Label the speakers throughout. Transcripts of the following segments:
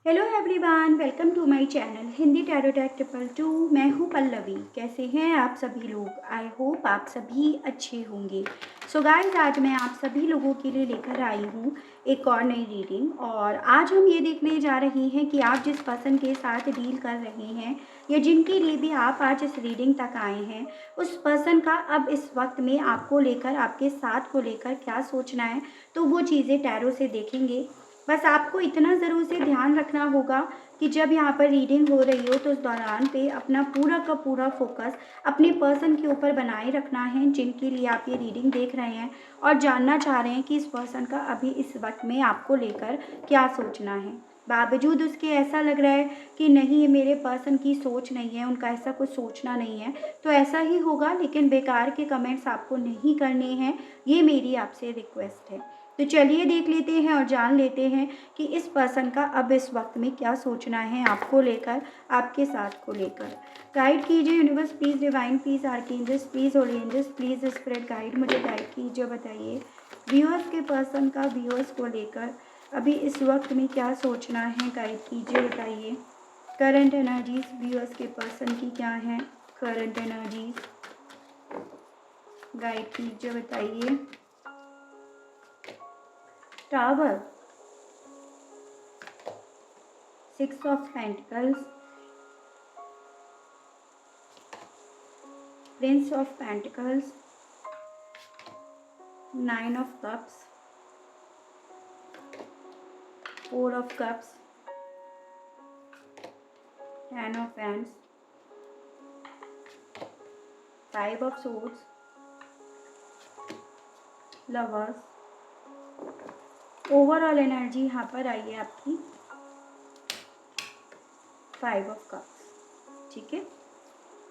Speaker 1: Hello everyone, welcome to my channel Hindi tarot tech 222। मैं हूँ पल्लवी। कैसे हैं आप सभी लोग? आई होप आप सभी अच्छे होंगे। सो गाइस, आज मैं आप सभी लोगों के लिए लेकर आई हूँ एक और नई रीडिंग। और आज हम ये देखने जा रहे हैं कि आप जिस पर्सन के साथ डील कर रहे हैं या जिनके लिए भी आप आज इस रीडिंग तक आए हैं, उस पर्सन का अब इस वक्त में आपको लेकर, आपके साथ को लेकर क्या सोचना है, तो वो चीज़ें टैरो से देखेंगे। बस आपको इतना ज़रूर से ध्यान रखना होगा कि जब यहाँ पर रीडिंग हो रही हो तो उस दौरान पे अपना पूरा का पूरा फोकस अपने पर्सन के ऊपर बनाए रखना है, जिनके लिए आप ये रीडिंग देख रहे हैं और जानना चाह रहे हैं कि इस पर्सन का अभी इस वक्त में आपको लेकर क्या सोचना है। बावजूद उसके ऐसा लग रहा है कि नहीं, ये मेरे पर्सन की सोच नहीं है, उनका ऐसा कुछ सोचना नहीं है, तो ऐसा ही होगा। लेकिन बेकार के कमेंट्स आपको नहीं करने हैं, ये मेरी आपसे रिक्वेस्ट है। तो चलिए देख लेते हैं और जान लेते हैं कि इस पर्सन का अब इस वक्त में क्या सोचना है आपको लेकर, आपके साथ को लेकर। गाइड कीजिए universe please, divine please, archangels please, holy angels please, spirit guide मुझे गाइड कीजिए। बताइए व्यूअर्स के पर्सन का व्यूअर्स को लेकर अभी इस वक्त में क्या सोचना है, गाइड कीजिए। बताइए करंट एनर्जीज व्यूअर्स के पर्सन की क्या है, करंट एनर्जीज गाइड कीजिए। बताइए tower, 6 of Pentacles, Prince of Pentacles, 9 of Cups, 4 of Cups, 10 of Wands, 5 of Swords, Lovers। Overall energy यहाँ पर आई है आपकी 5 of Cups। ठीक है,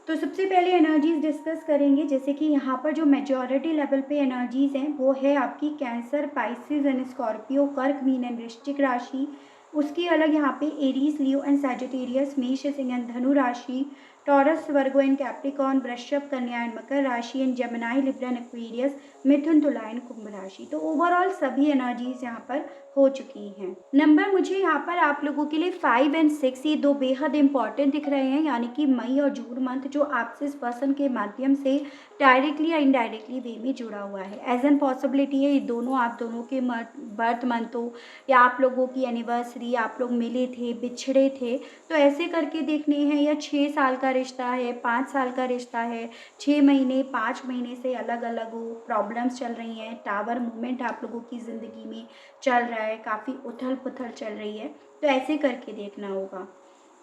Speaker 1: तो सबसे पहले एनर्जीज डिस्कस करेंगे। जैसे कि यहाँ पर जो मेजॉरिटी लेवल पे एनर्जीज हैं वो है आपकी कैंसर, पाइसिस एंड स्कॉर्पियो, कर्क, मीन एंड वृश्चिक राशि। उसकी अलग यहाँ पे एरीज, लियो एंड सैजिटेरियस, मेष, सिंह एंड धनु राशि, टॉरस, वर्गो एंड कैप्रिकॉर्न, वृषभ, कन्या एंड मकर राशि and Gemini, Libra and Aquarius, मिथुन, तुला एंड कुंभ राशि। तो ओवरऑल सभी एनर्जीज यहाँ पर हो चुकी हैं। नंबर मुझे यहाँ पर आप लोगों के लिए 5 एंड 6 ये दो बेहद इंपॉर्टेंट दिख रहे हैं, यानी कि मई और जून मंथ जो आपसे इस पर्सन के माध्यम से डायरेक्टली या इनडायरेक्टली वे में जुड़ा हुआ है। एज एन पॉसिबिलिटी है ये दोनों आप दोनों के बर्थ मंथ हो या आप लोगों की एनिवर्सरी, आप लोग मिले थे, बिछड़े थे, तो ऐसे करके देखने हैं। या 6 साल का रिश्ता है, 5 साल का रिश्ता है, 6 महीने 5 महीने से अलग अलग हो, प्रॉब्लम्स चल रही हैं, टावर मूवमेंट आप लोगों की ज़िंदगी में चल रहा है, काफ़ी उथल पुथल चल रही है, तो ऐसे करके देखना होगा।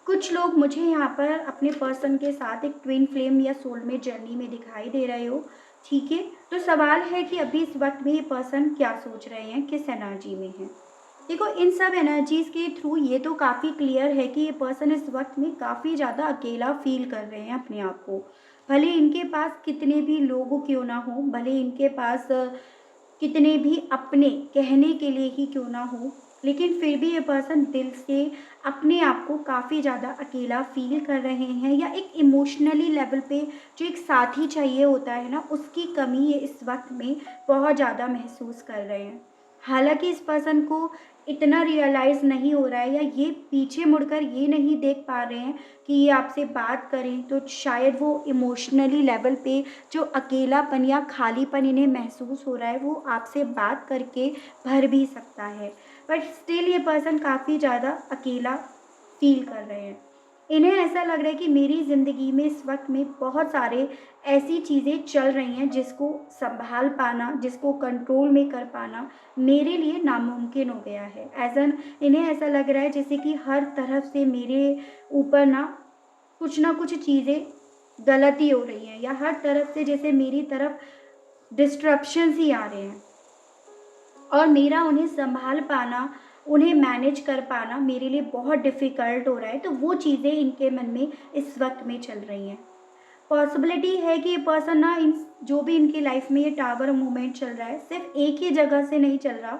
Speaker 1: कुछ लोग मुझे यहाँ पर अपने पर्सन के साथ एक ट्विन फ्लेम या सोलमेट जर्नी में दिखाई दे रहे हो। ठीक है, तो सवाल है कि अभी इस वक्त में ये पर्सन क्या सोच रहे हैं, किस एनर्जी में है। देखो, इन सब एनर्जीज के थ्रू ये तो काफ़ी क्लियर है कि ये पर्सन इस वक्त में काफ़ी ज़्यादा अकेला फील कर रहे हैं अपने आप को। भले इनके पास कितने भी लोग क्यों ना हो, भले इनके पास कितने भी अपने कहने के लिए ही क्यों ना हो, लेकिन फिर भी ये पर्सन दिल से अपने आप को काफ़ी ज़्यादा अकेला फील कर रहे हैं। या एक इमोशनली लेवल पे जो एक साथी चाहिए होता है ना, उसकी कमी ये इस वक्त में बहुत ज़्यादा महसूस कर रहे हैं। हालांकि इस पर्सन को इतना रियलाइज़ नहीं हो रहा है, या ये पीछे मुड़कर ये नहीं देख पा रहे हैं कि ये आपसे बात करें तो शायद वो इमोशनली लेवल पे जो अकेलापन या खालीपन इन्हें महसूस हो रहा है वो आपसे बात करके भर भी सकता है। बट स्टिल ये पर्सन काफ़ी ज़्यादा अकेला फील कर रहे हैं। इन्हें ऐसा लग रहा है कि मेरी ज़िंदगी में इस वक्त में बहुत सारे ऐसी चीज़ें चल रही हैं जिसको संभाल पाना, जिसको कंट्रोल में कर पाना मेरे लिए नामुमकिन हो गया है। एज एन इन्हें ऐसा लग रहा है जैसे कि हर तरफ से मेरे ऊपर ना कुछ चीज़ें गलत ही हो रही हैं, या हर तरफ से जैसे मेरी तरफ डिस्ट्रप्शंस ही आ रहे हैं, और मेरा उन्हें संभाल पाना, उन्हें मैनेज कर पाना मेरे लिए बहुत डिफ़िकल्ट हो रहा है। तो वो चीज़ें इनके मन में इस वक्त में चल रही हैं। पॉसिबिलिटी है कि ये पर्सन ना, इन जो भी इनकी लाइफ में ये टावर मूवमेंट चल रहा है, सिर्फ एक ही जगह से नहीं चल रहा,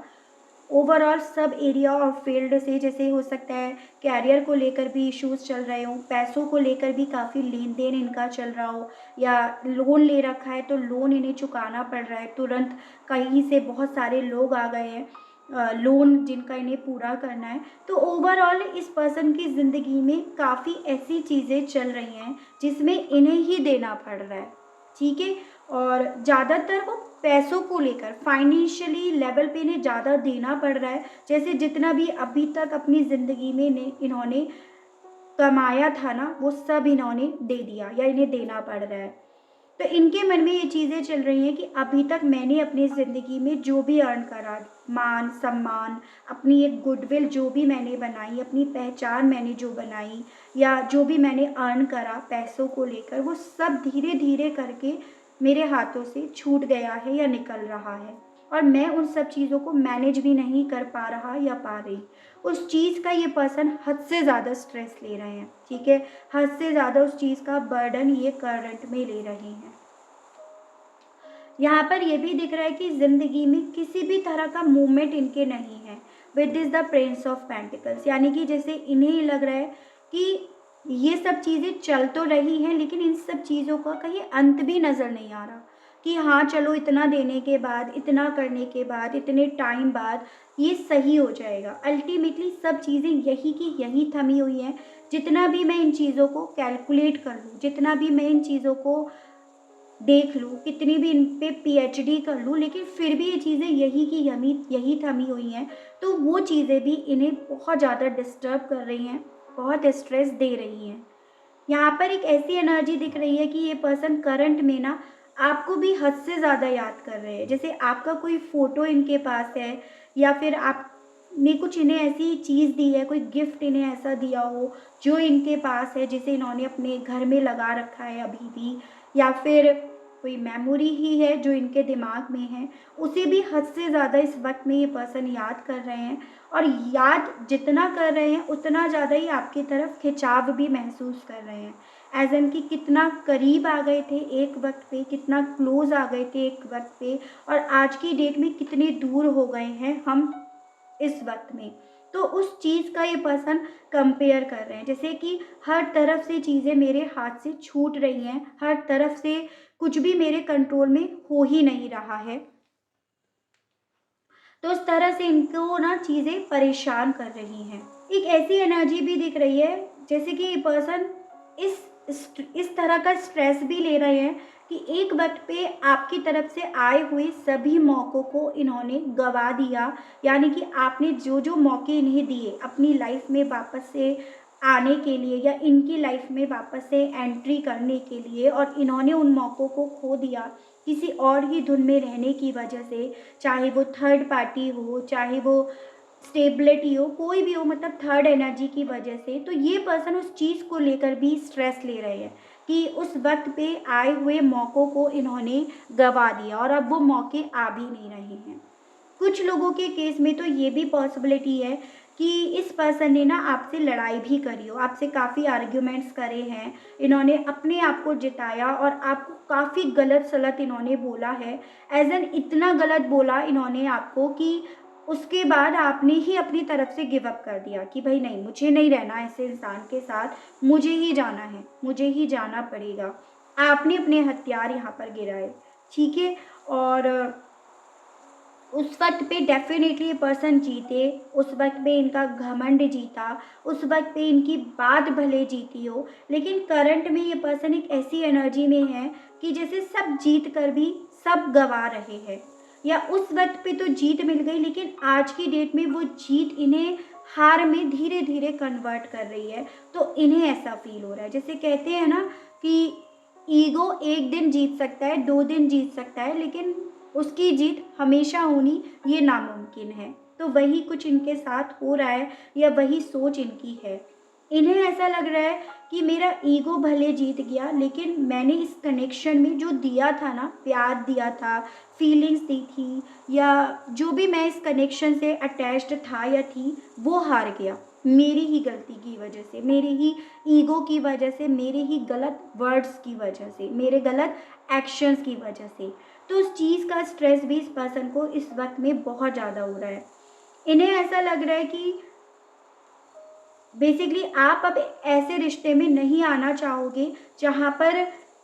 Speaker 1: ओवरऑल सब एरिया और फील्ड से। जैसे हो सकता है कैरियर को लेकर भी इश्यूज चल रहे हों, पैसों को लेकर भी काफ़ी लेन देन इनका चल रहा हो, या लोन ले रखा है तो लोन इन्हें चुकाना पड़ रहा है तुरंत, कहीं से बहुत सारे लोग आ गए हैं। लोन जिनका इन्हें पूरा करना है। तो ओवरऑल इस पर्सन की ज़िंदगी में काफ़ी ऐसी चीज़ें चल रही हैं जिसमें इन्हें ही देना पड़ रहा है, ठीक है। और ज़्यादातर वो पैसों को लेकर फाइनेंशियली लेवल पे इन्हें ज़्यादा देना पड़ रहा है। जैसे जितना भी अभी तक अपनी ज़िंदगी में इन्होंने कमाया था ना, वो सब इन्होंने दे दिया या इन्हें देना पड़ रहा है। तो इनके मन में ये चीज़ें चल रही हैं कि अभी तक मैंने अपनी ज़िंदगी में जो भी अर्न करा, मान सम्मान, अपनी एक गुडविल जो भी मैंने बनाई, अपनी पहचान मैंने जो बनाई, या जो भी मैंने अर्न करा पैसों को लेकर, वो सब धीरे धीरे करके मेरे हाथों से छूट गया है या निकल रहा है। और मैं उन सब चीज़ों को मैनेज भी नहीं कर पा रहा या पा रही। उस चीज़ का ये पर्सन हद से ज़्यादा स्ट्रेस ले रहे हैं, ठीक है। हद से ज़्यादा उस चीज़ का बर्डन ये करंट में ले रहे हैं। यहाँ पर ये भी दिख रहा है कि ज़िंदगी में किसी भी तरह का मूवमेंट इनके नहीं है with is the Prince of pentacles, यानी कि जैसे इन्हें लग रहा है कि ये सब चीज़ें चल तो रही हैं लेकिन इन सब चीज़ों का कहीं अंत भी नज़र नहीं आ रहा कि हाँ चलो इतना देने के बाद, इतना करने के बाद, इतने टाइम बाद ये सही हो जाएगा। अल्टीमेटली सब चीज़ें यही की यही थमी हुई हैं। जितना भी मैं इन चीज़ों को कैलकुलेट कर लूँ, जितना भी मैं इन चीज़ों को देख लूँ, कितनी भी इन पे पीएचडी कर लूँ, लेकिन फिर भी ये चीज़ें यही की यही थमी हुई हैं। तो वो चीज़ें भी इन्हें बहुत ज़्यादा डिस्टर्ब कर रही हैं, बहुत स्ट्रेस दे रही हैं। यहाँ पर एक ऐसी एनर्जी दिख रही है कि ये पर्सन करंट में ना आपको भी हद से ज़्यादा याद कर रहे हैं। जैसे आपका कोई फ़ोटो इनके पास है, या फिर आपने कुछ इन्हें ऐसी चीज़ दी है, कोई गिफ्ट इन्हें ऐसा दिया हो जो इनके पास है, जिसे इन्होंने अपने घर में लगा रखा है अभी भी, या फिर कोई मेमोरी ही है जो इनके दिमाग में है, उसे भी हद से ज़्यादा इस वक्त में ये पर्सन याद कर रहे हैं। और याद जितना कर रहे हैं उतना ज़्यादा ही आपकी तरफ खिंचाव भी महसूस कर रहे हैं। एज़ एन कि कितना करीब आ गए थे एक वक्त पे, कितना क्लोज आ गए थे एक वक्त पे, और आज की डेट में कितने दूर हो गए हैं हम इस वक्त में। तो उस चीज़ का ये पर्सन कंपेयर कर रहे हैं, जैसे कि हर तरफ से चीज़ें मेरे हाथ से छूट रही हैं, हर तरफ से कुछ भी मेरे कंट्रोल में हो ही नहीं रहा है। तो उस तरह से इनको ना चीज़ें परेशान कर रही हैं। एक ऐसी एनर्जी भी दिख रही है जैसे कि ये पर्सन इस तरह का स्ट्रेस भी ले रहे हैं कि एक वक्त पे आपकी तरफ से आए हुए सभी मौक़ों को इन्होंने गँवा दिया। यानी कि आपने जो मौके इन्हें दिए अपनी लाइफ में वापस से आने के लिए, या इनकी लाइफ में वापस से एंट्री करने के लिए, और इन्होंने उन मौक़ों को खो दिया किसी और ही धुन में रहने की वजह से। चाहे वो थर्ड पार्टी हो, चाहे वो स्टेबिलिटी हो, कोई भी हो, मतलब थर्ड एनर्जी की वजह से। तो ये पर्सन उस चीज़ को लेकर भी स्ट्रेस ले रहे हैं कि उस वक्त पे आए हुए मौक़ों को इन्होंने गंवा दिया और अब वो मौके आ भी नहीं रहे हैं। कुछ लोगों के केस में तो ये भी पॉसिबिलिटी है कि इस पर्सन ने ना आपसे लड़ाई भी करी हो, आपसे काफ़ी आर्ग्यूमेंट्स करे हैं, इन्होंने अपने आप को जिताया और आपको काफ़ी गलत सलत इन्होंने बोला है। एज़ एन इतना गलत बोला इन्होंने आपको कि उसके बाद आपने ही अपनी तरफ से गिव अप कर दिया कि भाई नहीं, मुझे नहीं रहना ऐसे इंसान के साथ, मुझे ही जाना है, मुझे ही जाना पड़ेगा। आपने अपने हथियार यहाँ पर गिराए, ठीक है। और उस वक़्त पे डेफ़िनेटली ये पर्सन जीते, उस वक़्त पे इनका घमंड जीता, उस वक़्त पे इनकी बात भले जीती हो, लेकिन करंट में ये पर्सन एक ऐसी एनर्जी में है कि जैसे सब जीत कर भी सब गँवा रहे हैं। या उस वक़्त पे तो जीत मिल गई, लेकिन आज की डेट में वो जीत इन्हें हार में धीरे-धीरे कन्वर्ट कर रही है। तो इन्हें ऐसा फ़ील हो रहा है। जैसे कहते हैं ना कि ईगो 1 दिन जीत सकता है, 2 दिन जीत सकता है, लेकिन उसकी जीत हमेशा होनी ये नामुमकिन है। तो वही कुछ इनके साथ हो रहा है, या वही सोच इनकी है। इन्हें ऐसा लग रहा है कि मेरा ईगो भले जीत गया, लेकिन मैंने इस कनेक्शन में जो दिया था ना, प्यार दिया था, फीलिंग्स दी थी, या जो भी मैं इस कनेक्शन से अटैच्ड था या थी, वो हार गया। मेरी ही गलती की वजह से, मेरे ही ईगो की वजह से, मेरे ही गलत वर्ड्स की वजह से, मेरे गलत एक्शंस की वजह से। तो उस चीज़ का स्ट्रेस भी इस पर्सन को इस वक़्त में बहुत ज़्यादा हो रहा है। इन्हें ऐसा लग रहा है कि बेसिकली आप अब ऐसे रिश्ते में नहीं आना चाहोगे जहाँ पर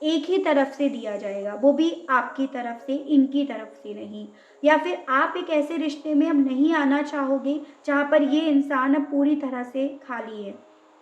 Speaker 1: एक ही तरफ से दिया जाएगा, वो भी आपकी तरफ से, इनकी तरफ से नहीं। या फिर आप एक ऐसे रिश्ते में अब नहीं आना चाहोगे जहाँ पर ये इंसान अब पूरी तरह से खाली है,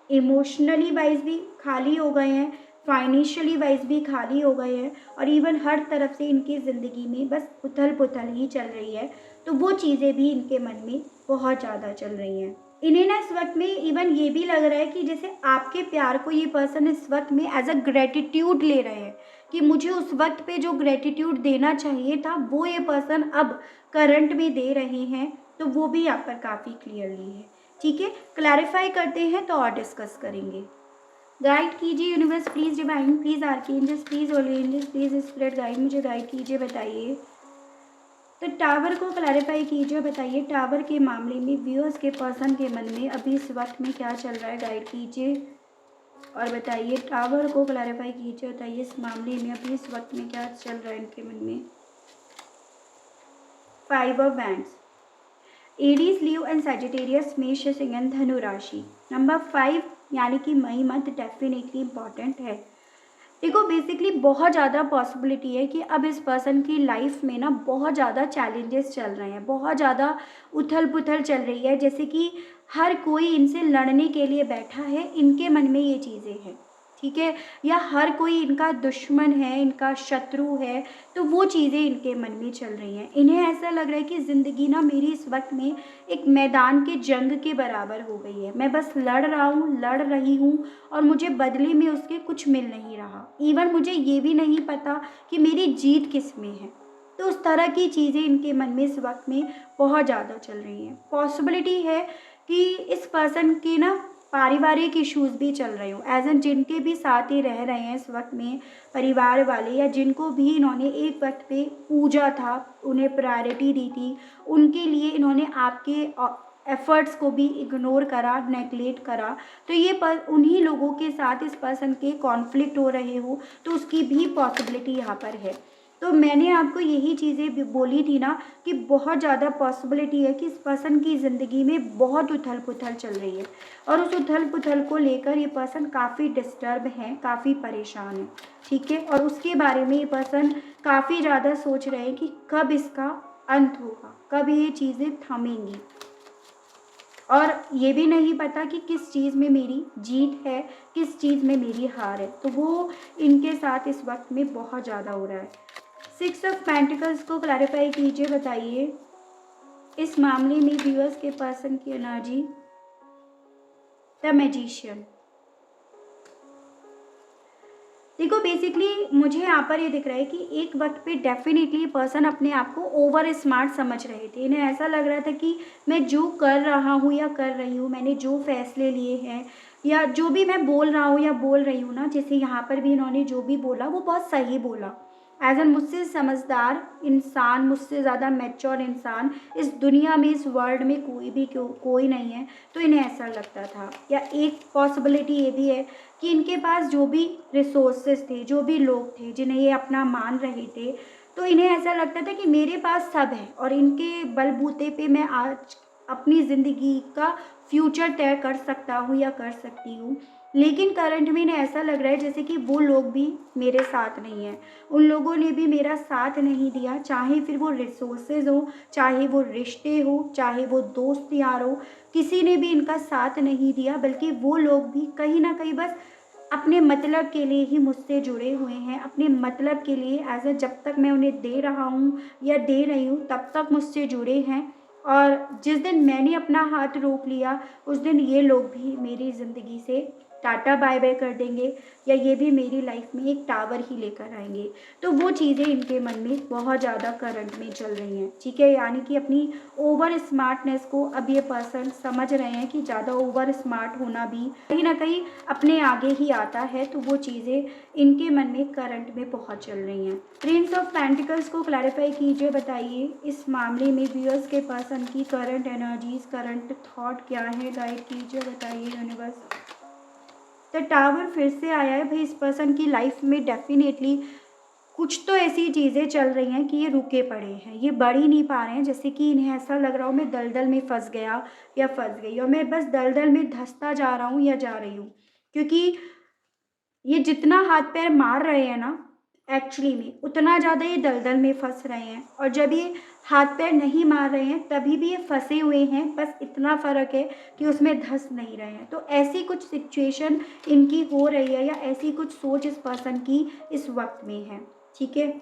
Speaker 1: इमोशनली वाइज भी खाली हो गए हैं, फाइनेंशियली वाइज भी खाली हो गए हैं, और इवन हर तरफ से इनकी ज़िंदगी में बस उथल पुथल ही चल रही है। तो वो चीज़ें भी इनके मन में बहुत ज़्यादा चल रही हैं। इन्हें ना इस वक्त में इवन ये भी लग रहा है कि जैसे आपके प्यार को ये पर्सन इस वक्त में एज अ ग्रेटिट्यूड ले रहे हैं, कि मुझे उस वक्त पे जो ग्रेटिट्यूड देना चाहिए था वो ये पर्सन अब करंट में दे रहे हैं। तो वो भी यहाँ पर काफ़ी क्लियरली है। ठीक है, क्लैरिफाई करते हैं तो और डिस्कस करेंगे। गाइड कीजिए universe please, divine please, archangels please, holy angels please, spirit guide, मुझे गाइड कीजिए, बताइए। तो टावर को क्लैरिफाई कीजिए, बताइए टावर के मामले में व्यूअर्स के पर्सन के मन में अभी इस वक्त में क्या चल रहा है, गाइड कीजिए और बताइए। टावर को क्लैरिफाई कीजिए, बताइए इस मामले में अभी इस वक्त में क्या चल रहा है इनके मन में। 5 of wands, Aries, Leo and Sagittarius, मेष, सिंह, धनु राशि। नंबर 5 यानी कि मई मंथ डेफिनेटली इम्पॉर्टेंट है। देखो बेसिकली बहुत ज़्यादा पॉसिबिलिटी है कि अब इस पर्सन की लाइफ में ना बहुत ज़्यादा चैलेंजेस चल रहे हैं, बहुत ज़्यादा उथल पुथल चल रही है, जैसे कि हर कोई इनसे लड़ने के लिए बैठा है, इनके मन में ये चीज़ें हैं। ठीक है, या हर कोई इनका दुश्मन है, इनका शत्रु है, तो वो चीज़ें इनके मन में चल रही हैं। इन्हें ऐसा लग रहा है कि ज़िंदगी ना मेरी इस वक्त में एक मैदान के जंग के बराबर हो गई है, मैं बस लड़ रहा हूँ, लड़ रही हूँ, और मुझे बदले में उसके कुछ मिल नहीं रहा। इवन मुझे ये भी नहीं पता कि मेरी जीत किस में है। तो उस तरह की चीज़ें इनके मन में इस वक्त में बहुत ज़्यादा चल रही हैं। पॉसिबिलिटी है कि इस पर्सन की ना पारिवारिक इश्यूज भी चल रहे हो, एज एन जिनके भी साथ ही रह रहे हैं इस वक्त में परिवार वाले, या जिनको भी इन्होंने एक वक्त पे पूजा था, उन्हें प्रायोरिटी दी थी, उनके लिए इन्होंने आपके एफर्ट्स को भी इग्नोर करा, नेगलेक्ट करा। तो ये उन्हीं लोगों के साथ इस पर्सन के कॉन्फ्लिक्ट हो रहे हो, तो उसकी भी पॉसिबिलिटी यहाँ पर है। तो मैंने आपको यही चीज़ें बोली थी ना कि बहुत ज़्यादा पॉसिबिलिटी है कि इस पर्सन की ज़िंदगी में बहुत उथल पुथल चल रही है, और उस उथल पुथल को लेकर ये पर्सन काफ़ी डिस्टर्ब है, काफ़ी परेशान है। ठीक है, और उसके बारे में ये पर्सन काफ़ी ज़्यादा सोच रहे हैं कि कब इसका अंत होगा, कब ये चीज़ें थमेंगी, और ये भी नहीं पता कि किस चीज़ में मेरी जीत है, किस चीज़ में मेरी हार है। तो वो इनके साथ इस वक्त में बहुत ज़्यादा हो रहा है। 6 ऑफ पेंटिकल्स को क्लैरिफाई कीजिए, बताइए इस मामले में व्यूअर्स के पर्सन की एनर्जी। द मैजिशियन, देखो बेसिकली मुझे यहाँ पर ये दिख रहा है कि एक वक्त पे डेफिनेटली पर्सन अपने आप को ओवर स्मार्ट समझ रहे थे। इन्हें ऐसा लग रहा था कि मैं जो कर रहा हूँ या कर रही हूँ, मैंने जो फैसले लिए हैं या जो भी मैं बोल रहा हूँ या बोल रही हूँ ना, जैसे यहाँ पर भी इन्होंने जो भी बोला वो बहुत सही बोला। एज एन मुझसे समझदार इंसान, मुझसे ज़्यादा मैच्योर इंसान इस दुनिया में, इस वर्ल्ड में कोई नहीं है। तो इन्हें ऐसा लगता था। या एक पॉसिबिलिटी ये भी है कि इनके पास जो भी रिसोर्सेज थे, जो भी लोग थे जिन्हें ये अपना मान रहे थे, तो इन्हें ऐसा लगता था कि मेरे पास सब है और इनके बलबूते पे मैं आज अपनी ज़िंदगी का फ्यूचर तय कर सकता हूँ या कर सकती हूँ। लेकिन करंट में इन्हें ऐसा लग रहा है जैसे कि वो लोग भी मेरे साथ नहीं हैं, उन लोगों ने भी मेरा साथ नहीं दिया, चाहे फिर वो रिसोर्सेज हो, चाहे वो रिश्ते हो, चाहे वो दोस्त यार हो, किसी ने भी इनका साथ नहीं दिया। बल्कि वो लोग भी कहीं ना कहीं बस अपने मतलब के लिए ही मुझसे जुड़े हुए हैं, अपने मतलब के लिए एज अ जब तक मैं उन्हें दे रहा हूँ या दे रही हूँ तब तक मुझसे जुड़े हैं। और जिस दिन मैंने अपना हाथ रोक लिया उस दिन ये लोग भी मेरी ज़िंदगी से टाटा बाय बाय कर देंगे, या ये भी मेरी लाइफ में एक टावर ही लेकर आएंगे। तो वो चीज़ें इनके मन में बहुत ज़्यादा करंट में चल रही हैं। ठीक है, यानी कि अपनी ओवर स्मार्टनेस को अब ये पर्सन समझ रहे हैं कि ज़्यादा ओवर स्मार्ट होना भी कहीं ना कहीं अपने आगे ही आता है। तो वो चीज़ें इनके मन में करंट में बहुत चल रही हैं। प्रिंस ऑफ पेंटिकल्स को क्लैरिफाई कीजिए, बताइए इस मामले में व्यूअर्स के पर्सन की करंट एनर्जीज, करंट थॉट क्या है, गाइड कीजिए, बताइए यूनिवर्स। द टावर फिर से आया है भाई। इस पर्सन की लाइफ में डेफिनेटली कुछ तो ऐसी चीज़ें चल रही हैं कि ये रुके पड़े हैं, ये बढ़ ही नहीं पा रहे हैं। जैसे कि इन्हें ऐसा लग रहा हो मैं दलदल में फंस गया या फंस गई, और मैं बस दलदल में धंसता जा रहा हूँ या जा रही हूँ। क्योंकि ये जितना हाथ पैर मार रहे हैं ना, एक्चुअली में उतना ज़्यादा ये दलदल में फंस रहे हैं, और जब ये हाथ पैर नहीं मार रहे हैं तभी भी ये फंसे हुए हैं, बस इतना फ़र्क है कि उसमें धंस नहीं रहे हैं। तो ऐसी कुछ सिचुएशन इनकी हो रही है, या ऐसी कुछ सोच इस पर्सन की इस वक्त में है, ठीक है।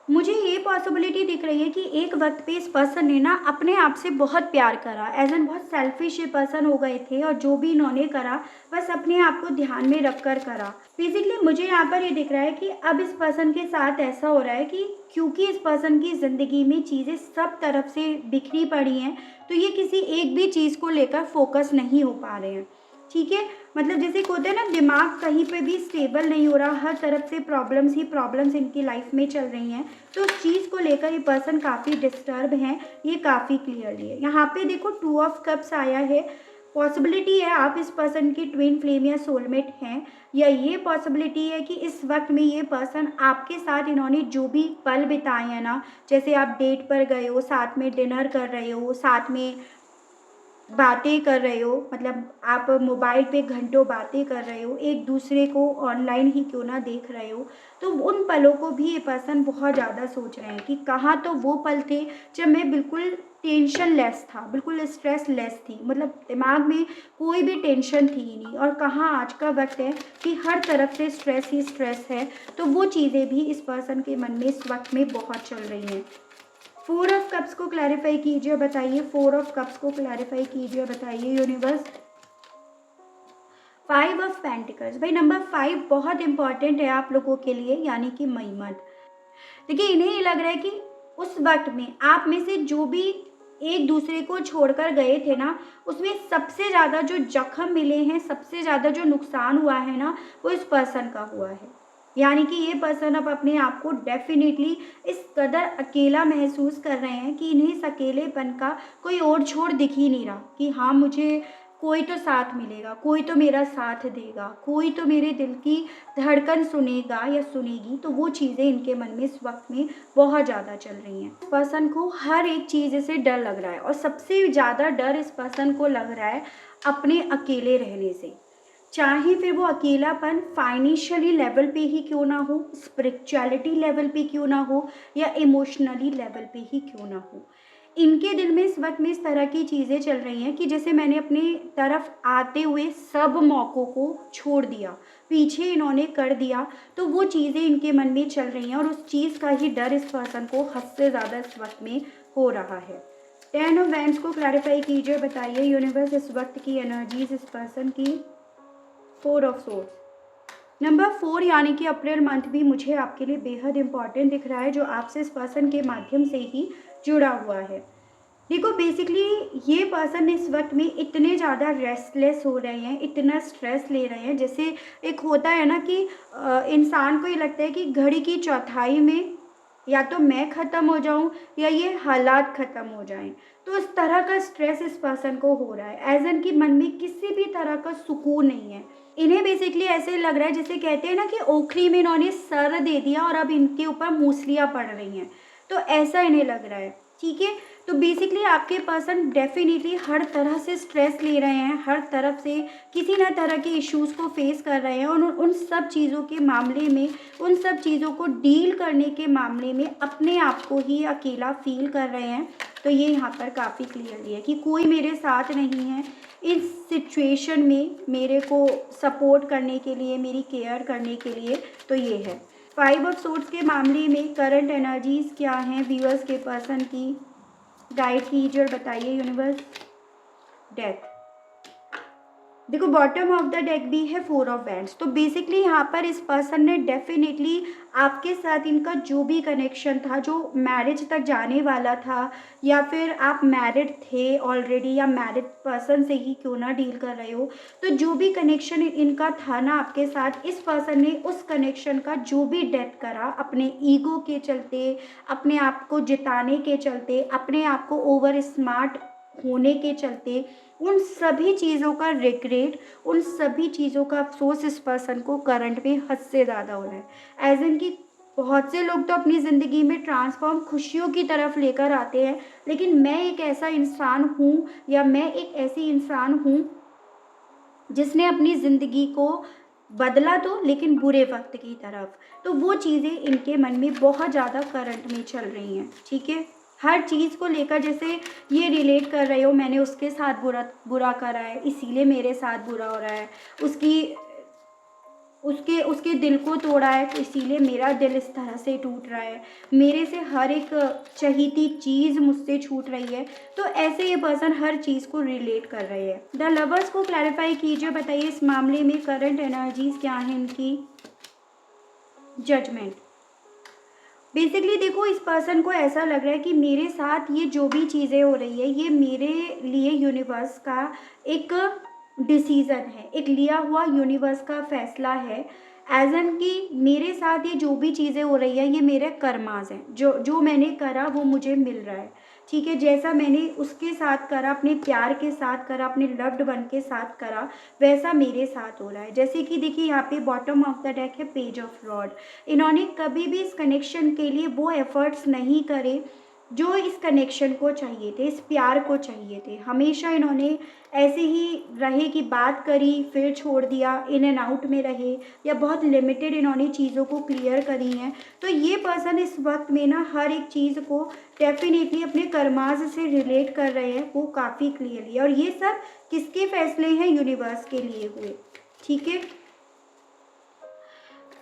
Speaker 1: मुझे ये पॉसिबिलिटी दिख रही है कि एक वक्त पे इस पर्सन ने ना अपने आप से बहुत प्यार करा, एज एन बहुत सेल्फिश ये पर्सन हो गए थे, और जो भी इन्होंने करा बस अपने आप को ध्यान में रख कर करा। बेसिकली मुझे यहाँ पर ये दिख रहा है कि अब इस पर्सन के साथ ऐसा हो रहा है कि क्योंकि इस पर्सन की ज़िंदगी में चीज़ें सब तरफ से बिखरी पड़ी हैं, तो ये किसी एक भी चीज़ को लेकर फोकस नहीं हो पा रहे हैं, ठीक है। मतलब जैसे कि होता है ना, दिमाग कहीं पे भी स्टेबल नहीं हो रहा, हर तरफ से प्रॉब्लम्स ही प्रॉब्लम्स इनकी लाइफ में चल रही हैं, तो उस चीज़ को लेकर ये पर्सन काफ़ी डिस्टर्ब हैं, ये काफ़ी क्लियरली है। यहाँ पे देखो 2 ऑफ कप्स आया है। पॉसिबिलिटी है आप इस पर्सन की ट्विन फ्लेम या सोलमेट हैं, या ये पॉसिबिलिटी है कि इस वक्त में ये पर्सन आपके साथ इन्होंने जो भी पल बिताए हैं ना, जैसे आप डेट पर गए हो, साथ में डिनर कर रहे हो, साथ में बातें कर रहे हो, मतलब आप मोबाइल पे घंटों बातें कर रहे हो, एक दूसरे को ऑनलाइन ही क्यों ना देख रहे हो, तो उन पलों को भी ये पर्सन बहुत ज़्यादा सोच रहे हैं कि कहाँ तो वो पल थे जब मैं बिल्कुल टेंशन लेस था, बिल्कुल स्ट्रेस लेस थी, मतलब दिमाग में कोई भी टेंशन थी ही नहीं, और कहाँ आज का वक्त है कि हर तरफ से स्ट्रेस ही स्ट्रेस है। तो वो चीज़ें भी इस पर्सन के मन में इस वक्त में बहुत चल रही हैं। 4 ऑफ कप्स को क्लैरिफाई कीजिए, बताइए। 4 ऑफ कप्स को क्लैरिफाई कीजिए, बताइए यूनिवर्स। 5 ऑफ पेंटिकल्स, भाई नंबर 5 बहुत इंपॉर्टेंट है आप लोगों के लिए, यानी कि मई मंथ। देखिए इन्हें ये लग रहा है कि उस वक्त में आप में से जो भी एक दूसरे को छोड़कर गए थे ना, उसमें सबसे ज़्यादा जो जख्म मिले हैं, सबसे ज़्यादा जो नुकसान हुआ है ना, वो इस पर्सन का हुआ है। यानी कि ये पर्सन अब अपने आप को डेफिनेटली इस कदर अकेला महसूस कर रहे हैं कि इन्हें इस अकेलेपन का कोई और छोर दिख ही नहीं रहा कि हाँ मुझे कोई तो साथ मिलेगा, कोई तो मेरा साथ देगा, कोई तो मेरे दिल की धड़कन सुनेगा या सुनेगी। तो वो चीज़ें इनके मन में इस वक्त में बहुत ज़्यादा चल रही हैं। पर्सन को हर एक चीज़ से डर लग रहा है, और सबसे ज़्यादा डर इस पर्सन को लग रहा है अपने अकेले रहने से। चाहे फिर वो अकेलापन फाइनेंशियली लेवल पे ही क्यों ना हो, स्पिरिचुअलिटी लेवल पे क्यों ना हो, या इमोशनली लेवल पे ही क्यों ना हो, इनके दिल में इस वक्त में इस तरह की चीज़ें चल रही हैं कि जैसे मैंने अपनी तरफ आते हुए सब मौक़ों को छोड़ दिया, पीछे इन्होंने कर दिया। तो वो चीज़ें इनके मन में चल रही हैं, और उस चीज़ का ही डर इस पर्सन को हद से ज़्यादा इस वक्त में हो रहा है। 10 ऑफ वैंड्स को क्लैरिफाई कीजिए, बताइए यूनिवर्स इस वक्त की एनर्जीज इस पर्सन की। 4 ऑफ सोर्स, नंबर 4 यानी कि अप्रैल मंथ भी मुझे आपके लिए बेहद इंपॉर्टेंट दिख रहा है, जो आपसे इस पर्सन के माध्यम से ही जुड़ा हुआ है। देखो बेसिकली ये पर्सन इस वक्त में इतने ज़्यादा रेस्टलेस हो रहे हैं, इतना स्ट्रेस ले रहे हैं, जैसे एक होता है ना कि इंसान को ये लगता है कि घड़ी की चौथाई में या तो मैं ख़त्म हो जाऊं या ये हालात ख़त्म हो जाएं। तो इस तरह का स्ट्रेस इस पर्सन को हो रहा है, एज एन कि मन में किसी भी तरह का सुकून नहीं है। इन्हें बेसिकली ऐसे लग रहा है जैसे कहते हैं ना कि ओखरी में इन्होंने सर दे दिया और अब इनके ऊपर मूसलियाँ पड़ रही हैं, तो ऐसा इन्हें लग रहा है, ठीक है। तो बेसिकली आपके पर्सन डेफिनेटली हर तरह से स्ट्रेस ले रहे हैं, हर तरफ से किसी न तरह के इश्यूज़ को फेस कर रहे हैं, और उन सब चीज़ों के मामले में, उन सब चीज़ों को डील करने के मामले में अपने आप को ही अकेला फील कर रहे हैं। तो ये यहाँ पर काफ़ी क्लियरली है कि कोई मेरे साथ नहीं है इस सिचुएशन में मेरे को सपोर्ट करने के लिए, मेरी केयर करने के लिए। तो ये है 5 ऑफ सोर्ड्स के मामले में करंट एनर्जीज क्या हैं व्यूअर्स के पर्सन की, गाइड कीजिए और बताइए यूनिवर्स। डेथ, देखो बॉटम ऑफ द डेक भी है 4 ऑफ वैंड्स। तो बेसिकली यहाँ पर इस पर्सन ने डेफिनेटली आपके साथ इनका जो भी कनेक्शन था, जो मैरिज तक जाने वाला था, या फिर आप मैरिड थे ऑलरेडी, या मैरिड पर्सन से ही क्यों ना डील कर रहे हो, तो जो भी कनेक्शन इनका था ना आपके साथ, इस पर्सन ने उस कनेक्शन का जो भी डेथ करा अपने ईगो के चलते, अपने आप को जिताने के चलते, अपने आप को ओवर स्मार्ट होने के चलते, उन सभी चीज़ों का रिग्रेट, उन सभी चीज़ों का अफसोस इस पर्सन को करंट में हद से ज़्यादा हो रहा है। एज इन कि बहुत से लोग तो अपनी ज़िंदगी में ट्रांसफॉर्म खुशियों की तरफ लेकर आते हैं, लेकिन मैं एक ऐसा इंसान हूँ, या मैं एक ऐसी इंसान हूँ जिसने अपनी ज़िंदगी को बदला तो लेकिन बुरे वक्त की तरफ। तो वो चीज़ें इनके मन में बहुत ज़्यादा करंट में चल रही हैं, ठीक है। हर चीज़ को लेकर जैसे ये रिलेट कर रहे हो, मैंने उसके साथ बुरा बुरा करा है इसीलिए मेरे साथ बुरा हो रहा है, उसकी उसके उसके दिल को तोड़ा है तो इसीलिए मेरा दिल इस तरह से टूट रहा है, मेरे से हर एक चहीती चीज़ मुझसे छूट रही है। तो ऐसे ये पर्सन हर चीज़ को रिलेट कर रहे हैं। द लवर्स को क्लैरिफाई कीजिए, बताइए इस मामले में करंट एनर्जीज क्या हैं इनकी। जजमेंट। बेसिकली देखो, इस पर्सन को ऐसा लग रहा है कि मेरे साथ ये जो भी चीज़ें हो रही है ये मेरे लिए यूनिवर्स का एक डिसीज़न है, एक लिया हुआ यूनिवर्स का फैसला है। एज एन कि मेरे साथ ये जो भी चीज़ें हो रही है ये मेरे कर्मास हैं, जो जो मैंने करा वो मुझे मिल रहा है, ठीक है। जैसा मैंने उसके साथ करा, अपने प्यार के साथ करा, अपने लव्ड वन के साथ करा, वैसा मेरे साथ हो रहा है। जैसे कि देखिए यहाँ पे बॉटम ऑफ द डेक है पेज ऑफ रॉड। इन्होंने कभी भी इस कनेक्शन के लिए वो एफर्ट्स नहीं करे जो इस कनेक्शन को चाहिए थे, इस प्यार को चाहिए थे। हमेशा इन्होंने ऐसे ही रहे कि बात करी फिर छोड़ दिया, इन एंड आउट में रहे, या बहुत लिमिटेड इन्होंने चीज़ों को क्लियर करी हैं। तो ये पर्सन इस वक्त में ना हर एक चीज़ को डेफिनेटली अपने कर्माज से रिलेट कर रहे हैं, वो काफ़ी क्लियरली। और ये सब किसके फैसले हैं? यूनिवर्स के लिए हुए, ठीक है।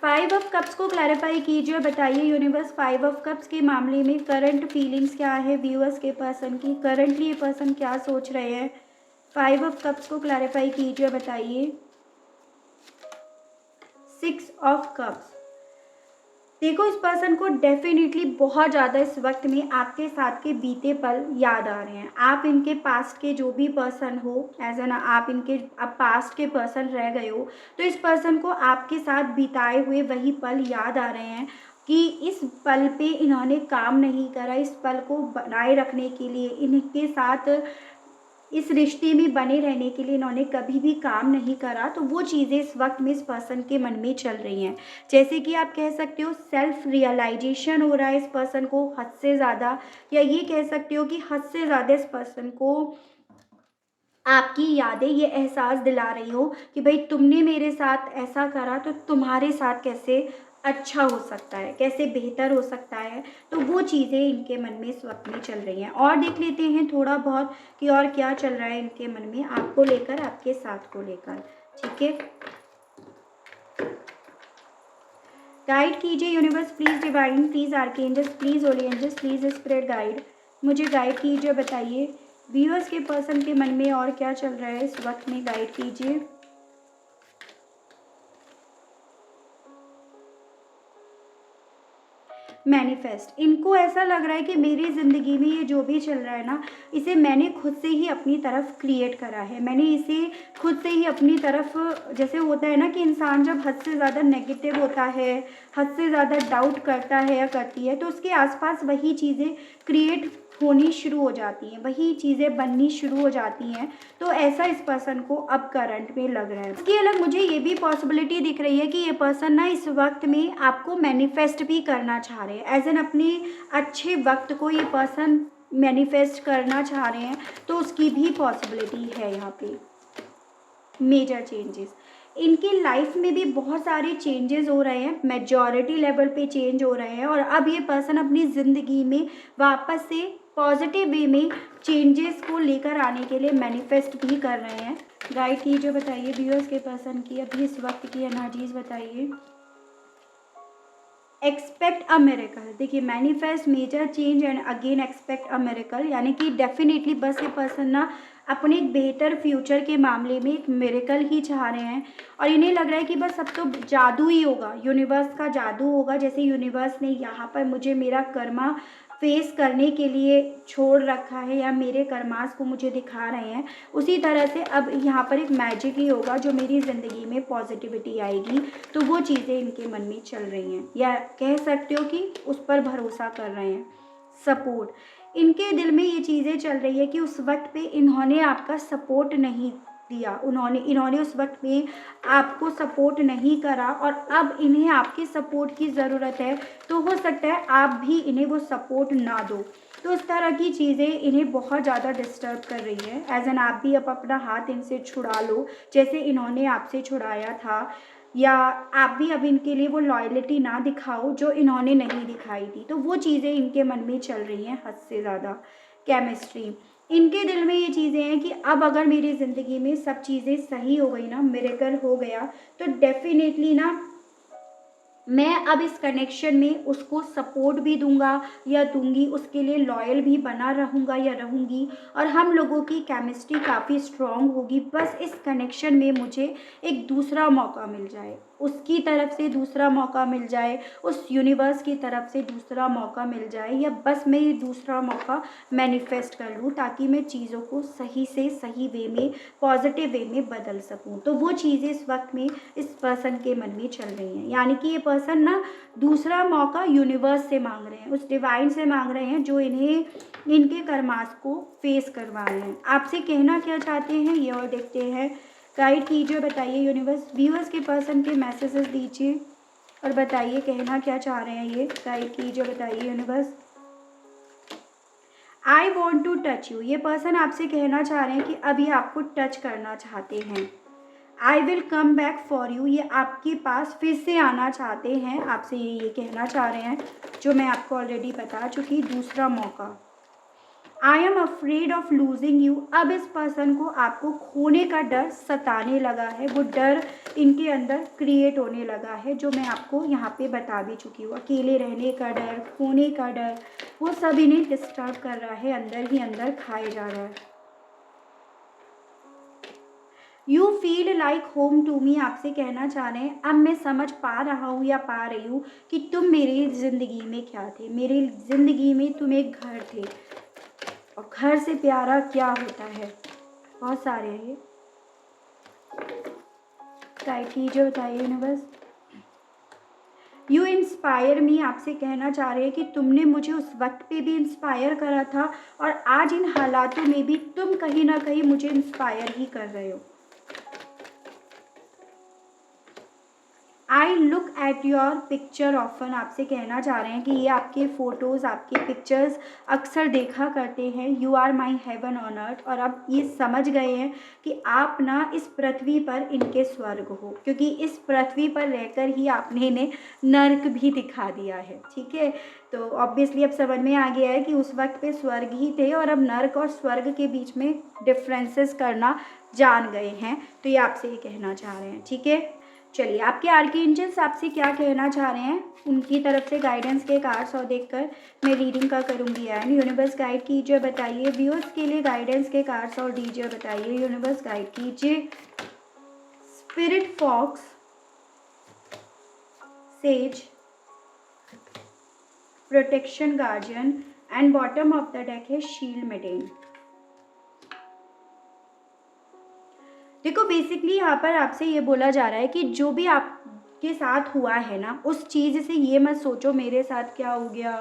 Speaker 1: 5 ऑफ कप्स को क्लैरिफाई कीजिए, बताइए यूनिवर्स 5 ऑफ कप्स के मामले में करंट फीलिंग्स क्या है व्यूअर्स के पर्सन की, करंटली ये पर्सन क्या सोच रहे हैं। 5 ऑफ कप्स को क्लैरिफाई कीजिए, बताइए। 6 ऑफ कप्स। देखो, इस पर्सन को डेफिनेटली बहुत ज़्यादा इस वक्त में आपके साथ के बीते पल याद आ रहे हैं। आप इनके पास्ट के जो भी पर्सन हो, एज एन आप इनके अब पास्ट के पर्सन रह गए हो, तो इस पर्सन को आपके साथ बिताए हुए वही पल याद आ रहे हैं कि इस पल पे इन्होंने काम नहीं करा, इस पल को बनाए रखने के लिए, इनके साथ इस रिश्ते में बने रहने के लिए इन्होंने कभी भी काम नहीं करा। तो वो चीज़ें इस वक्त में इस पर्सन के मन में चल रही हैं। जैसे कि आप कह सकते हो सेल्फ रियलाइजेशन हो रहा है इस पर्सन को हद से ज़्यादा, या ये कह सकते हो कि हद से ज़्यादा इस पर्सन को आपकी यादें ये एहसास दिला रही हो कि भाई तुमने मेरे साथ ऐसा करा तो तुम्हारे साथ कैसे अच्छा हो सकता है, कैसे बेहतर हो सकता है। तो वो चीज़ें इनके मन में इस वक्त में चल रही हैं। और देख लेते हैं थोड़ा बहुत कि और क्या चल रहा है इनके मन में आपको लेकर, आपके साथ को लेकर, ठीक है। गाइड कीजिए universe, please divine, please archangels, please holy angels, please spirit guide, मुझे गाइड कीजिए, बताइए व्यूअर्स के पर्सन के मन में और क्या चल रहा है इस वक्त में, गाइड कीजिए। मैनिफेस्ट। इनको ऐसा लग रहा है कि मेरी ज़िंदगी में ये जो भी चल रहा है ना, इसे मैंने खुद से ही अपनी तरफ क्रिएट करा है, मैंने इसे खुद से ही अपनी तरफ, जैसे होता है ना कि इंसान जब हद से ज़्यादा नेगेटिव होता है, हद से ज़्यादा डाउट करता है या करती है, तो उसके आसपास वही चीज़ें क्रिएट होनी शुरू हो जाती हैं, वही चीज़ें बननी शुरू हो जाती हैं। तो ऐसा इस पर्सन को अब करंट में लग रहा है। इसके अलग मुझे ये भी पॉसिबिलिटी दिख रही है कि ये पर्सन ना इस वक्त में आपको मैनिफेस्ट भी करना चाह रहे हैं, एज एन अपने अच्छे वक्त को ये पर्सन मैनिफेस्ट करना चाह रहे हैं। तो उसकी भी पॉसिबिलिटी है यहाँ पे। मेजर चेंजेस इनकी लाइफ में भी बहुत सारे चेंजेस हो रहे हैं, मेजॉरिटी लेवल पे चेंज हो रहे हैं। और अब ये पर्सन अपनी ज़िंदगी में वापस से पॉजिटिव वे में चेंजेस को लेकर आने के लिए मैनिफेस्ट भी कर रहे हैं। गाइड कीजिए, बताइए व्यूअर्स के पर्सन की अभी इस वक्त की एनर्जीज बताइए। Expect a miracle. देखिए, manifest, major change and again expect a miracle, यानी कि डेफिनेटली बस ये पर्सन ना अपने एक बेहतर फ्यूचर के मामले में एक मेरेकल ही चाह रहे हैं। और इन्हें लग रहा है कि बस अब तो जादू ही होगा, यूनिवर्स का जादू होगा। जैसे यूनिवर्स ने यहाँ पर मुझे मेरा कर्मा फेस करने के लिए छोड़ रखा है, या मेरे कर्मास को मुझे दिखा रहे हैं, उसी तरह से अब यहाँ पर एक मैजिक ही होगा जो मेरी ज़िंदगी में पॉजिटिविटी आएगी। तो वो चीज़ें इनके मन में चल रही हैं, या कह सकते हो कि उस पर भरोसा कर रहे हैं। सपोर्ट। इनके दिल में ये चीज़ें चल रही है कि उस वक्त पे इन्होंने आपका सपोर्ट नहीं दिया, इन्होंने उस वक्त में आपको सपोर्ट नहीं करा, और अब इन्हें आपके सपोर्ट की ज़रूरत है। तो हो सकता है आप भी इन्हें वो सपोर्ट ना दो। तो इस तरह की चीज़ें इन्हें बहुत ज़्यादा डिस्टर्ब कर रही है। एज एन आप भी अब अपना हाथ इनसे छुड़ा लो, जैसे इन्होंने आपसे छुड़ाया था। या आप भी अब इनके लिए वो लॉयल्टी ना दिखाओ जो इन्होंने नहीं दिखाई थी। तो वो चीज़ें इनके मन में चल रही हैं हद से ज़्यादा। केमिस्ट्री, इनके दिल में ये चीज़ें हैं कि अब अगर मेरी ज़िंदगी में सब चीज़ें सही हो गई ना, मिरेकल हो गया, तो डेफिनेटली ना मैं अब इस कनेक्शन में उसको सपोर्ट भी दूंगा या दूंगी, उसके लिए लॉयल भी बना रहूँगा या रहूँगी, और हम लोगों की केमिस्ट्री काफ़ी स्ट्रॉन्ग होगी। बस इस कनेक्शन में मुझे एक दूसरा मौका मिल जाए, उसकी तरफ से दूसरा मौका मिल जाए, उस यूनिवर्स की तरफ से दूसरा मौका मिल जाए, या बस मैं ये दूसरा मौका मैनिफेस्ट कर लूँ ताकि मैं चीज़ों को सही से सही वे में, पॉजिटिव वे में बदल सकूँ। तो वो चीज़ें इस वक्त में इस पर्सन के मन में चल रही हैं, यानी कि ये पर्सन ना दूसरा मौका यूनिवर्स से मांग रहे हैं, उस डिवाइन से मांग रहे हैं जो इन्हें इनके कर्मास को फेस करवा रहे हैं। आपसे कहना क्या चाहते हैं ये और देखते हैं। गाइड कीजिए, बताइए यूनिवर्स। व्यूअर्स के पर्सन के मैसेजेस दीजिए और बताइए कहना क्या चाह रहे हैं ये। गाइड कीजिए, बताइए universe. I want to touch you, ये पर्सन आपसे कहना चाह रहे हैं कि अभी आपको टच करना चाहते हैं। I will come back for you, ये आपके पास फिर से आना चाहते हैं, आपसे ये कहना चाह रहे हैं जो मैं आपको ऑलरेडी बता चुकी। दूसरा मौका। I am afraid of losing you, अब इस पर्सन को आपको खोने का डर सताने लगा है, वो डर इनके अंदर क्रिएट होने लगा है जो मैं आपको यहाँ पे बता भी चुकी हूँ। अकेले रहने का डर, खोने का डर, वो सब इन्हें डिस्टर्ब कर रहा है, अंदर ही अंदर खाए जा रहा है। You feel like home to me, आपसे कहना चाह रहे हैं अब मैं समझ पा रहा हूँ या पा रही हूँ कि तुम मेरी ज़िंदगी में क्या थे, मेरी ज़िंदगी में तुम एक घर थे, और घर से प्यारा क्या होता है। बहुत सारे हैं ये। गाइड कीजिए, बताइए यूनिवर्स। यू इंस्पायर मी, आपसे कहना चाह रहे हैं कि तुमने मुझे उस वक्त पे भी इंस्पायर करा था, और आज इन हालातों में भी तुम कहीं ना कहीं मुझे इंस्पायर ही कर रहे हो। I look at your picture often, आपसे कहना चाह रहे हैं कि ये आपके फ़ोटोज़, आपके पिक्चर्स अक्सर देखा करते हैं। You are my heaven on earth, और अब ये समझ गए हैं कि आप ना इस पृथ्वी पर इनके स्वर्ग हो, क्योंकि इस पृथ्वी पर रहकर ही आपने इन्हें नर्क भी दिखा दिया है। ठीक है, तो ऑब्वियसली अब समझ में आ गया है कि उस वक्त पे स्वर्ग ही थे, और अब नर्क और स्वर्ग के बीच में डिफरेंसेस करना जान गए हैं। तो ये आपसे ये कहना चाह रहे हैं। ठीक है, चलिए आपके आर्कएंजल्स आपसे क्या कहना चाह रहे हैं, उनकी तरफ से गाइडेंस के कार्ड्स और देखकर मैं रीडिंग का करूंगी। एंड यूनिवर्स गाइड कीजिए, बताइए व्यूअर्स के लिए गाइडेंस के कार्ड्स और दीजिए, बताइए यूनिवर्स गाइड कीजिए। Spirit fox, sage, protection guardian, and bottom of the deck है शील्ड मेडेन। देखो बेसिकली यहाँ पर आपसे ये बोला जा रहा है कि जो भी आपके साथ हुआ है ना, उस चीज़ से ये मत सोचो मेरे साथ क्या हो गया,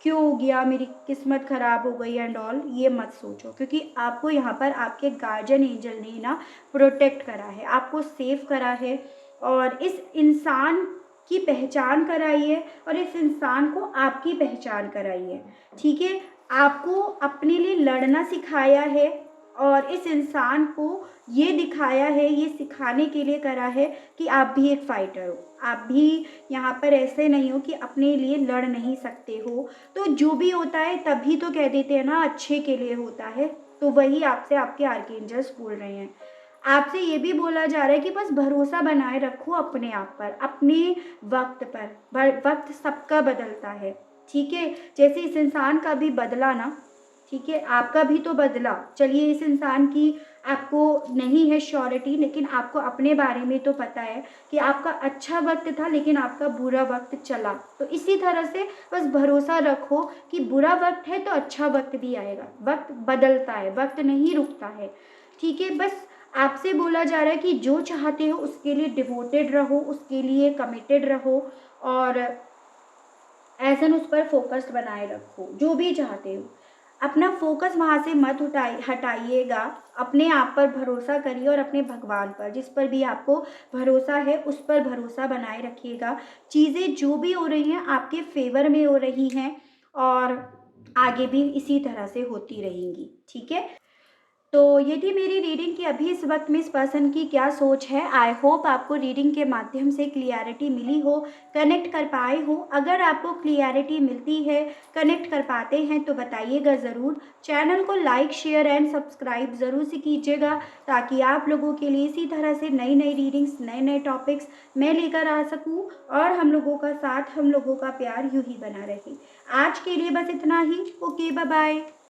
Speaker 1: क्यों हो गया, मेरी किस्मत ख़राब हो गई एंड ऑल, ये मत सोचो, क्योंकि आपको यहाँ पर आपके गार्जियन एंजल ने ना प्रोटेक्ट करा है, आपको सेव करा है, और इस इंसान की पहचान कराई है, और इस इंसान को आपकी पहचान कराई है। ठीक है, आपको अपने लिए लड़ना सिखाया है, और इस इंसान को ये दिखाया है, ये सिखाने के लिए करा है कि आप भी एक फाइटर हो, आप भी यहाँ पर ऐसे नहीं हो कि अपने लिए लड़ नहीं सकते हो। तो जो भी होता है तभी तो कह देते हैं ना अच्छे के लिए होता है, तो वही आपसे आपके आर्कएंजल्स बोल रहे हैं। आपसे ये भी बोला जा रहा है कि बस भरोसा बनाए रखो अपने आप पर, अपने वक्त पर। वक्त सबका बदलता है। ठीक है, जैसे इस इंसान का भी बदला ना, ठीक है, आपका भी तो बदला। चलिए इस इंसान की आपको नहीं है श्योरिटी, लेकिन आपको अपने बारे में तो पता है कि आपका अच्छा वक्त था लेकिन आपका बुरा वक्त चला। तो इसी तरह से बस भरोसा रखो कि बुरा वक्त है तो अच्छा वक्त भी आएगा। वक्त बदलता है, वक्त नहीं रुकता है। ठीक है, बस आपसे बोला जा रहा है कि जो चाहते हो उसके लिए डिवोटेड रहो, उसके लिए कमिटेड रहो, और ऐसा उस पर फोकस बनाए रखो। जो भी चाहते हो अपना फोकस वहाँ से मत हटाइएगा, अपने आप पर भरोसा करिए, और अपने भगवान पर, जिस पर भी आपको भरोसा है उस पर भरोसा बनाए रखिएगा। चीज़ें जो भी हो रही हैं आपके फेवर में हो रही हैं, और आगे भी इसी तरह से होती रहेंगी। ठीक है, तो ये थी मेरी रीडिंग की अभी इस वक्त में इस पर्सन की क्या सोच है। आई होप आपको रीडिंग के माध्यम से क्लियरिटी मिली हो, कनेक्ट कर पाए हो। अगर आपको क्लियरिटी मिलती है, कनेक्ट कर पाते हैं तो बताइएगा ज़रूर। चैनल को लाइक शेयर एंड सब्सक्राइब ज़रूर से कीजिएगा, ताकि आप लोगों के लिए इसी तरह से नई नई रीडिंग्स, नए नए टॉपिक्स मैं लेकर आ सकूं और हम लोगों का साथ, हम लोगों का प्यार यूं ही बना रहे। आज के लिए बस इतना ही। Okay, bye bye.